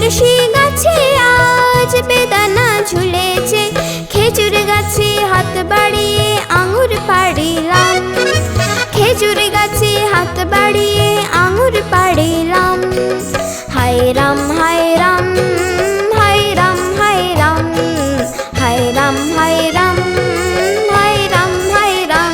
তুলসী গাছে আজ বেদানা ঝুলেছে, খেজুর গাছে হাত বাড়িয়ে আঙুর পাড়িলাম, খেজুর গাছে হাত বাড়িয়ে আঙুর পাড়িলাম। হায় রাম হায় রাম, হায় রাম হায় রাম, হায় রাম হায় রাম, হায় রাম হায় রাম।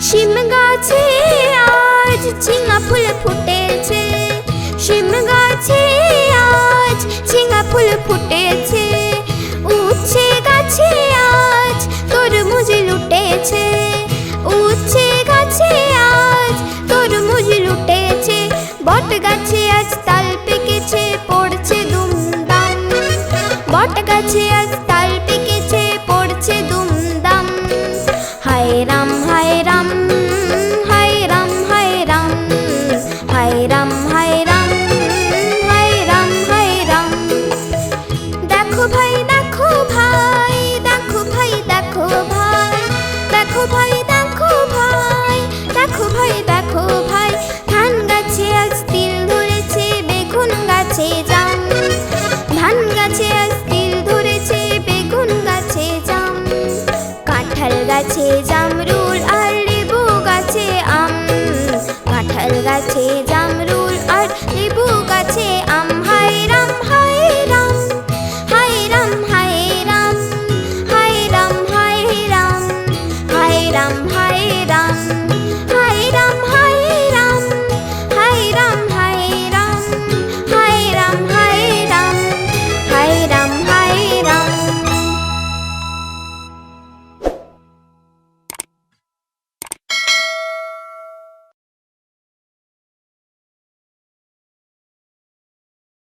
শিম গাছে আজ ঝিঙা ফুল ফুটেছে, শিম গাছে আজ ঝিঙা ফুল ফুটেছে, উচ্ছে গাছে আজ তরমুজ লুটেছে, উচ্ছে গাছে আজ তরমুজ লুটেছে, বট গাছে আজ তাল পেকেছে পড়ছে দুমদাম, বট গাছে আজ তাল পেকেছে পড়ছে দুমদাম। হায় রাম হায় রাম, হায় রাম হায় রাম, হায় রাম হায় রাম, হায় রাম হায় রাম। দেখো ভাই দেখো ভাই, দেখো ভাই দেখো ভাই, দেখো ভাই দেখো ভাই, দেখো ভাই দেখো ভাই, ধান গাছে আজ তিল ধরেছে বেগুন গাছে জাম, ধান গাছে আজ তিল ধরেছে বেগুন গাছে জাম, কাঁঠাল গাছে জামরুল আর লেবু গাছে আম, কাঁঠাল গাছে জামরুল আর